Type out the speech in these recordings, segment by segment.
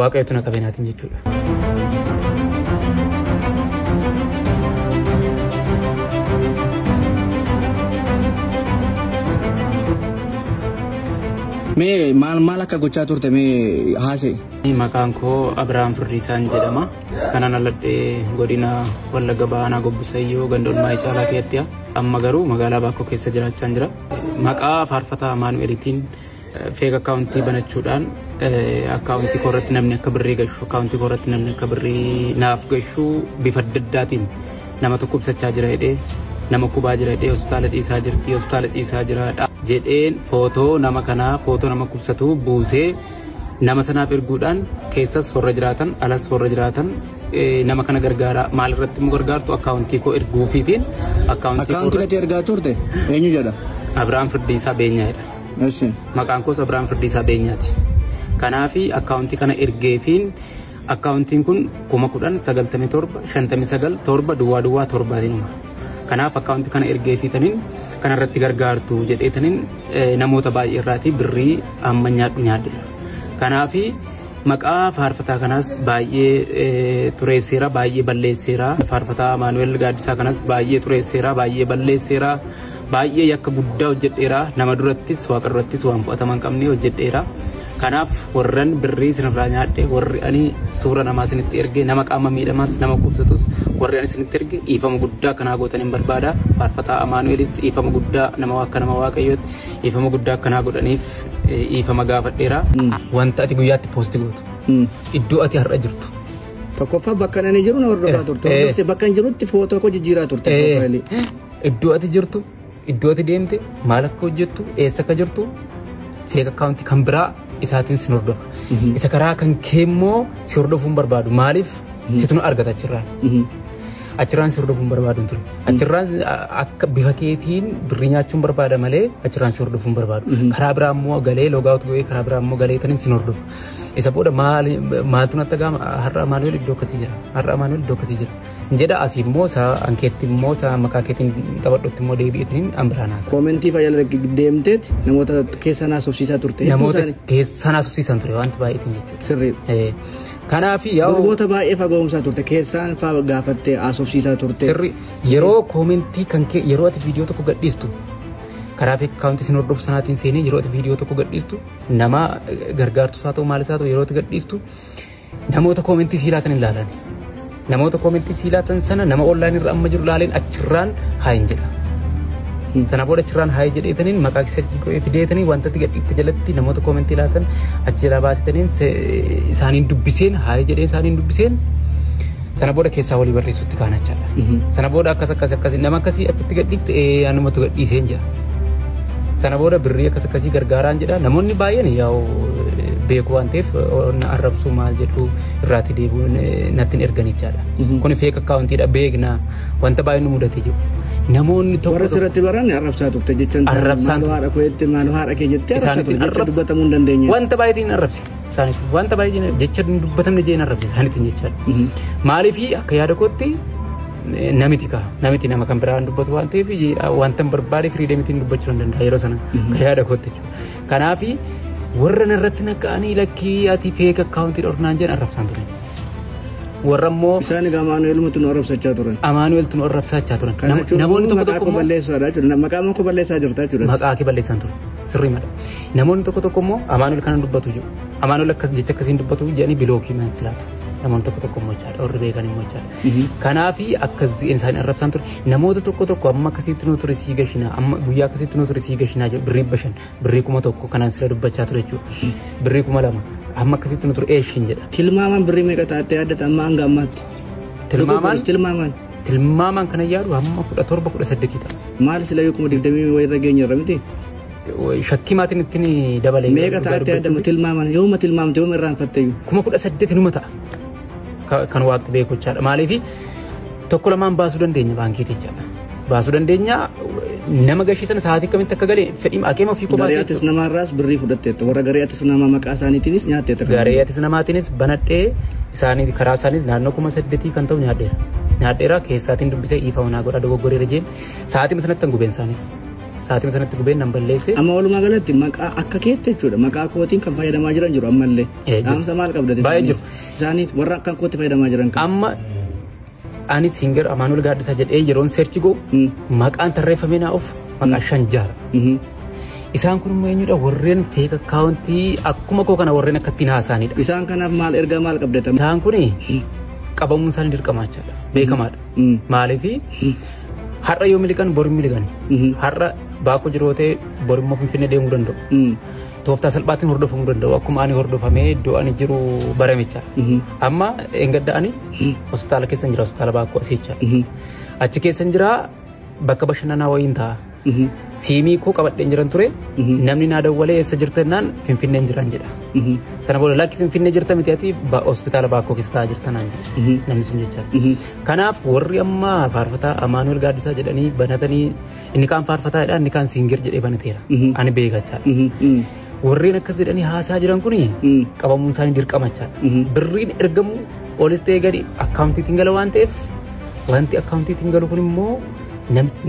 waaqayyotu na qabeenaatiin jechuudha. Mee maal akka gochaa turte mee haase? Maqaan koo Abrahaam Firdiisaan jedhama. Kanan aladhee godina Wallagga Baanaa Gobbusayyoo Gandolmaa Caalaa keessatti amma garuu magaalaa Baakoo keessa jiraachaa jira. Maqaa faarfataa Amaanu'eelitiin feek akkaawuntii banachuudhaan akkaawuntii koorratti namni akka birrii gashu akkaawuntii koorratti namni akka birrii naaf gashu bifa adda addaatiin nama tokko ibsachaa jira jedhee nama kubaa jira jedhee hospitaala ciisaa jirti hospitaala ciisaa jiraadha jedheen footoo nama kanaa footoo nama kubsatu buusee nama sanaaf erguudhaan keessas warra jiraatan alas warra jiraatan nama kana gargaara maal irratti mu gargaartu akkaawuntii koo erguufiitiin akkaawuntii ergaa turte eenyu jedha? Abrahaam Firdiisaa Beenyaadha. Maqaan koos Abrahaam Firdiisaa Beenyaati. Kanaafi akkaawuntii kana ergeefiin akkaawuntiin kun 10,97,59,7 kanaaf akkaawuntii kana ergeefiitaniin kanarratti gargaartu jedheetaniin namoota baay'ee irraatii birrii amma nyaadheera. Kanaafi maqaa faarfataa kanaas baay'ee tureesseera baay'ee balleesseera. Faarfataa Amaanu'eel Gaaddisaa kanaas baay'ee tureesseera baay'ee balleesseera. Baay'ee yakka guddaa hojjedheera nama durattis waaqa durattis waan fudhataman qabne hojjedheera. Kanaaf warran birrii isinirraa nyaadhe warri ani suura namaa isinitti erge nama qaama miidhamaas nama kubsatus warri ani isinitti erge dhiifama guddaa kanaa gootaniin barbaada. Faarfataa Amaanu'eelis dhiifama guddaa nama akka nama waaqayyootti dhiifama guddaa kanaa godhaniif dhiifama gaafadheera. Wanta ati guyyaatti poosti gootu iddoo ati har'a jirtu. Tokkoffaa bakka ani jiru na hordofaa turte bakka ani jirutti footoo koo jijjiiraa turte. Iddoo ati jirtu iddoo ati deemte maal akka hojjettu eessa akka jirtu feek akkaawuntii kan biraa isaatiin sin hordofa. Isa karaa kan keemmoo si hordofuun barbaadu maaliif situ nu argata achirraan si hordofuun barbaadu ture. Achirraan akka bifa keetiin birrii nyaachuun barbaada malee achirraan si hordofuun barbaadu. Karaa biraa immoo galee loogaawut go'ee karaa biraa immoo galee taniin sin hordofu. Isa booda maaltu natti gaama har'a Amaanu'eel iddoo akkasii jira har'a Amaanu'eel iddoo akkasii jira. Jedha asii immoo isaa ankeetti immoo isaa maqaa keetiin taphadhutti immoo deebi'eetiin ambiraan haasa. Koomentii fayyada deemteet namoota keessa naasofsiisaa turte. Namoota keessa naasofsiisan ture wanti baay'eetiin jechuudha. Sirrii. Kanaafi namoota baay'ee faga'umsaa turte keessaan faa gaafattee haasofsiisaa turte. Sirrii yeroo koomentii kan kee yeroo ati viidiyoo tokko gadhiistu karaa feek akkaawuntii sin hordofu sanaatiin seenee yeroo ati viidiyoo tokko gadhiistu nama gargaartus haa ta'u maalis haa ta'u yeroo ati gadhiistu namoota koomentii sii laatan hin laalan. Namoota koomentii sii laatan sana nama online irra amma jiru laaleen achirraan haayin jedha. Sana booda achirraan haayi jedheetaniin maqaa kisarkii qo'ee fideetanii wanta itti gadhiifte jalatti namoota koomentii laatan achirraa baasitaniin isaaniin dubbiseen haayi jedhee isaaniin dubbiseen sana booda keessaa walii barreessutti kaanachaadha. Sana booda akkas nama akkasii achitti gadhiiste anumatu gadhiiseen jira. Sana booda birrii akkasii gargaaraan jedha namoonni baay'een yaa'u beeku waan ta'eef arrabsuu maal jedhu irraati deebi'u natti erganichaadha. Kun feek akkaawuntiidha beekna wanta baay'ee nu mudatee jiru. Namoonni tokko warra sirratti baran arrabsaa turte jechaan maal haadha kooyetti maal haadha kee jettee arrabsaa turte jecha dubbatamuu hin dandeenye. Wanta baay'eetiin arrabse isaaniif wanta baay'ee jecha dubbatamne jeen arrabse isaaniitiin jechaadha. Maaliifi akka yaada kootti namiti nama kan biraan dubbatu waan ta'eef wanta barbaade firiidemitiin dubbachuu hin danda'a yeroo sana akka yaada kootti jechuudha. Kanaafi warra narratti naqqa'anii lakkii ati feek akkaawuntii dhornaan jedhan arrabsaan turan. Warra immoo isaan egaa Amaanu'eelumatu nu arrabsachaa turan. Amaanu'eeltu nu arrabsachaa turan. Namoonni tokko tokko immoo maqaa koo balleessaa jirta jechuudha. Maqaa kee balleessaan ture. Sirrii mala. Namoonni tokko tokko immoo Amaanu'eel kana dubbatu jiru. Amaanu'eel akkas jecha akkasiin dubbatu jedhanii bilookii manatti laatu. Namoonni tokko tokko immoo jechaadha. Warri beekan immoo jechaadha. Kanaafi akkasii isaanii arrabsaan ture. Namoota tokko tokko amma akkasitti nu ture sii gashinaa amma guyyaa akkasitti nu ture sii gashinaa jedhu birrii 500 birrii 1,000 kanaan sira dubbachaa ture jechuudha. Birrii 2,000 amma akkasitti nu ture eeshin jedha. Tilmaamaan birrii meeqa taatee yaadata amma hanga ammaatti? Tilmaamaan kana yaadu amma 17-18 ta'a. Maal sila yoo 20 wayirra geenye irra miti? Shakkii maatiin ittiin dabalee. Meeqa taatee yaadamu tilmaamaan yooma tilmaamte yooma irraanfatte? 18 numa ta'a. Kan waaqti beeku jechaadha. Maaliifi tokko lamaan baasuu dandeenya baankiitii jechaadha. Baasuu dandeenya nama gashiisan sa'aatii akkamitti akka galee fedhii akeema ofii kophaa garii atis namaarraas birrii fudhatteetta warra garii atis nama maqaa isaaniitiinis nyaatteetta. Garii atis namaatiinis banadhee isaanii karaa isaaniis naannoo 8,000 kan ta'u nyaadheera. Nyaadheera keessaatiin dubbisee dhiifama naa godha dogoggoree rajeen sa'aatii sanatti gubeen isaaniis sa'aatii sanatti gubeen nan balleesse. Amma walumaa galatti maqaa akka keetti jechuudha. Maqaa kootiin kan fayyadamaa jiran jiru ammallee. Dhaamsa maal qabdate? Baay'ee jiru. Isaanis warra kan kootti fayyadamaa jiran kan. Amma ani singer Amaanuel Gaaddisaa jedhee yeroon search go maqaan tarreeffamee naa of maqaa 5 jaara. Isaan kun immoo eenyudha warreen fake accountii akkuma koo kana warreen akkatti haasaanidha. Isaan kanaaf maal ergaa maal qabdatan? Isaan kun qabamuun isaanii dirqamaachaadha. Beekamaadha. Maaliif har'a yoo miliqan bor miliqan. Har'a baakoo jirootee bor immoo Finfinnee deemuu danda'u. Tooftaa salphaatiin hordofamuu danda'u. Akkuma ani hordofamee iddoo ani jiru baramicha. Amma engadda ani hospitaala keessa jira hospitaala baakoo asiicha. Achi keessa jira bakka bashannanaa wayiin ta'a. Siimii koo qabadheen jiran ture namni naa dawwalee eessa jirtannaan Finfinneen jiran jedha. Sana booda lakki Finfinnee jirta miti ati hospitaala baakoo keessa taa'aa jirtanaan jedha namni sun jechaadha. Kanaaf warri amma faarfataa Amaanuel Gaaddisaa jedhanii banatanii inni kaan faarfataadha inni kaan siingir jedhee banateera. Ani beekachaadha. Warreen akkas jedhanii haasaa jiran kuni qabamuun isaanii dirqamachaadha. Birriin ergamu olis ta'ee gadi akkaawuntiitiin gala waan ta'eef wanti akkaawuntiitiin galu kun immoo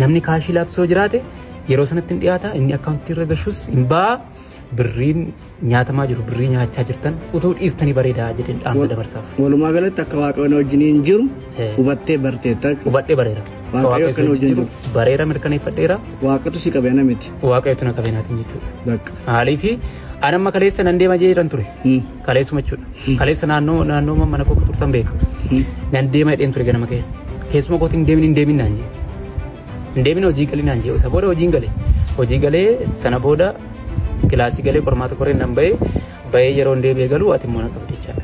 namni kaashii laatu soo jiraate yeroo sanatti hin dhiyaata inni akkaawuntii irra gashus hin ba'a birriin nyaatamaa jiru birrii nyaachaa jirtan utuu dhiistanii bareedaa jedheen dhaamsa dabarsaaf. Walumaa galatti akka Waaqayyoon wajjiniin jiru hubattee barteetta. Hubadhee bareera. Waaqayyo kan wajjin jiru bareera mirkaneeffadheera. Waaqatu si qabeena miti. Waaqayyotu na qabeenaatiin jechuudha. Bakka. Haalii fi ani amma kaleessa nan deema jiran ture. Kaleessuma jechuudha. Kaleessa naannoo mana koo turtan beeka. Nan deema jedheen ture ganama kee. Keessuma kootiin hin deemin naan jee. Deemina hojii galee naan jee isa booda hojii galee sana booda kilaasii galee qormaata koreen nan bahee yeroo deebi'ee galu ati immoo na qabdi jechaadha.